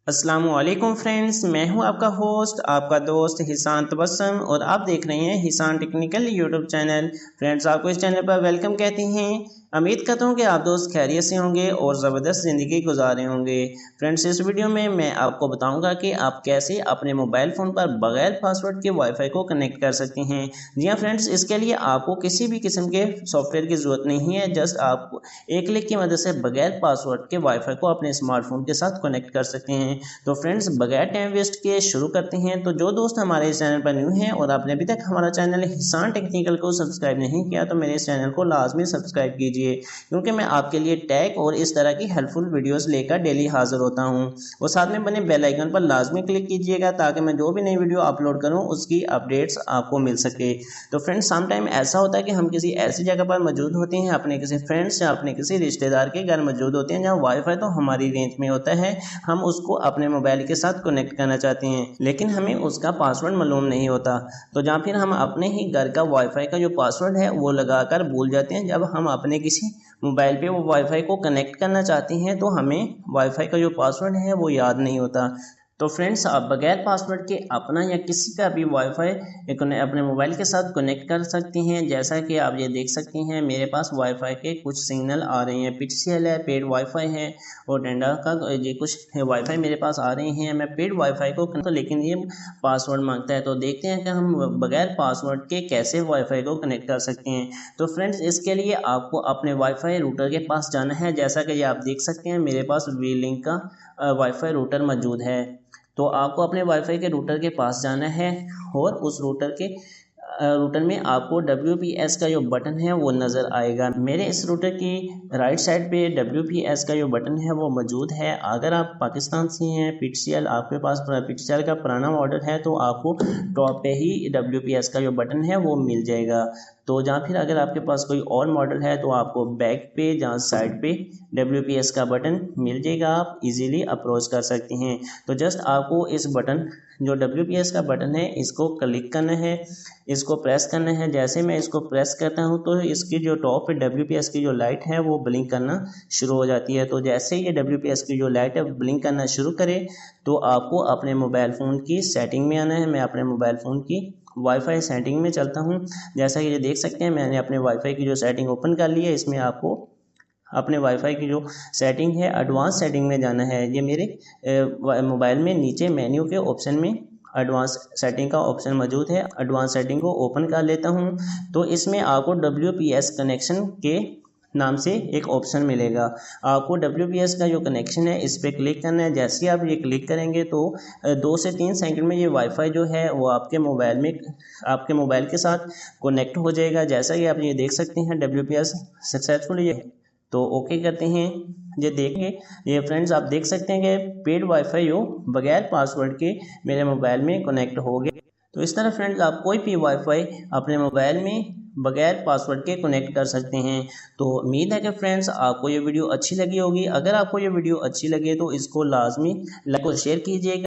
अस्सलामुअलैकुम फ्रेंड्स, मैं हूं आपका होस्ट, आपका दोस्त हिसान तबस्सुम और आप देख रहे हैं हिसान टेक्निकल यूट्यूब चैनल। फ्रेंड्स, आपको इस चैनल पर वेलकम कहते हैं। उम्मीद करता हूं कि आप दोस्त खैरियत से होंगे और ज़बरदस्त ज़िंदगी गुजार रहे होंगे। फ्रेंड्स, इस वीडियो में मैं आपको बताऊंगा कि आप कैसे अपने मोबाइल फ़ोन पर बगैर पासवर्ड के वाईफाई को कनेक्ट कर सकते हैं। जी हाँ फ्रेंड्स, इसके लिए आपको किसी भी किस्म के सॉफ्टवेयर की ज़रूरत नहीं है। जस्ट आप एक क्लिक की मदद से बगैर पासवर्ड के वाईफाई को अपने स्मार्टफोन के साथ कनेक्ट कर सकते हैं। तो फ्रेंड्स, बगैर टाइम वेस्ट किए शुरू करते हैं। तो जो दोस्त हमारे इस चैनल पर न्यू हैं और आपने अभी तक हमारा चैनल हिसान टेक्निकल को सब्सक्राइब नहीं किया तो मेरे इस चैनल को लाजमी सब्सक्राइब कीजिए, क्योंकि मैं आपके लिए टैग और इस तरह की हेल्पफुल वीडियोस लेकर डेली हाजिर होता हूं। और साथ में बने बेल आइकन पर लाजमी क्लिक कीजिएगा ताकि मैं जो भी नई वीडियो अपलोड करूं उसकी अपडेट्स आपको मिल सके। तो फ्रेंड्स, सम टाइम ऐसा होता है कि हम किसी ऐसी जगह पर मौजूद होते हैं, अपने किसी फ्रेंड्स या अपने किसी रिश्तेदार के घर मौजूद होते हैं जहाँ वाईफाई तो हमारी रेंज में होता है। हम उसको अपने मोबाइल के साथ कनेक्ट करना चाहते हैं, लेकिन हमें उसका पासवर्ड मालूम नहीं होता। तो जहाँ फिर हम अपने ही घर का वाईफाई का जो पासवर्ड है वो लगाकर भूल जाते हैं। जब हम अपने किसी मोबाइल पे वो वाईफाई को कनेक्ट करना चाहते हैं तो हमें वाईफाई का जो पासवर्ड है वो याद नहीं होता। तो फ्रेंड्स, आप बगैर पासवर्ड के अपना या किसी का भी वाईफाई अपने मोबाइल के साथ कनेक्ट कर सकते हैं। जैसा कि आप ये देख सकते हैं, मेरे पास वाईफाई के कुछ सिग्नल आ रहे हैं। पिक्सेल है, पेड वाईफाई है और डेंडा का ये कुछ वाईफाई मेरे पास आ रहे हैं। मैं पेड वाईफाई को तो लेकिन ये पासवर्ड मांगता है। तो देखते हैं कि हम बगैर पासवर्ड के कैसे वाईफाई को कनेक्ट कर सकते हैं। तो फ्रेंड्स, इसके लिए आपको अपने वाईफाई रूटर के पास जाना है। जैसा कि ये आप देख सकते हैं, मेरे पास वी लिंक का वाईफाई रूटर मौजूद है। तो आपको अपने वाईफाई के रूटर के पास जाना है और उस रूटर में आपको WPS का जो बटन है वो नज़र आएगा। मेरे इस रूटर की राइट साइड पे WPS का जो बटन है वो मौजूद है। अगर आप पाकिस्तान से हैं, पिक्सेल आपके पास पिक्सेल का पुराना मॉडल है तो आपको टॉप पे ही WPS का जो बटन है वो मिल जाएगा। तो जहाँ फिर अगर आपके पास कोई और मॉडल है तो आपको बैक पे जहाँ साइड पे WPS का बटन मिल जाएगा, आप इजीली अप्रोच कर सकते हैं। तो जस्ट आपको इस बटन जो WPS का बटन है इसको क्लिक करना है, इसको प्रेस करना है। जैसे मैं इसको प्रेस करता हूं तो इसकी जो टॉप पे WPS की जो लाइट है वो ब्लिंक करना शुरू हो जाती है। तो जैसे ये WPS की जो लाइट है ब्लिंक करना शुरू करे तो आपको अपने मोबाइल फ़ोन की सेटिंग में आना है। मैं अपने मोबाइल फ़ोन की वाईफाई सेटिंग में चलता हूं। जैसा कि ये देख सकते हैं, मैंने अपने वाईफाई की जो सेटिंग ओपन कर ली है। इसमें आपको अपने वाईफाई की जो सेटिंग है एडवांस सेटिंग में जाना है। ये मेरे मोबाइल में नीचे मेन्यू के ऑप्शन में एडवांस सेटिंग का ऑप्शन मौजूद है। एडवांस सेटिंग को ओपन कर लेता हूं तो इसमें आपको WPS कनेक्शन के नाम से एक ऑप्शन मिलेगा। आपको WPS का जो कनेक्शन है इस पर क्लिक करना है। जैसे ही आप ये क्लिक करेंगे तो 2 से 3 सेकंड में ये वाईफाई जो है वो आपके मोबाइल के साथ कनेक्ट हो जाएगा। जैसा कि आप ये देख सकते हैं WPS सक्सेसफुल ये तो ओके करते हैं। ये देखेंगे, ये फ्रेंड्स आप देख सकते हैं कि पेड वाईफाई हो बगैर पासवर्ड के मेरे मोबाइल में कनेक्ट हो गए। तो इस तरह फ्रेंड्स आप कोई भी वाईफाई अपने मोबाइल में बगैर पासवर्ड के कनेक्ट कर सकते हैं। तो उम्मीद है कि फ्रेंड्स आपको ये वीडियो अच्छी लगी होगी। अगर आपको ये वीडियो अच्छी लगे तो इसको लाजमी लाइक और शेयर कीजिएगा।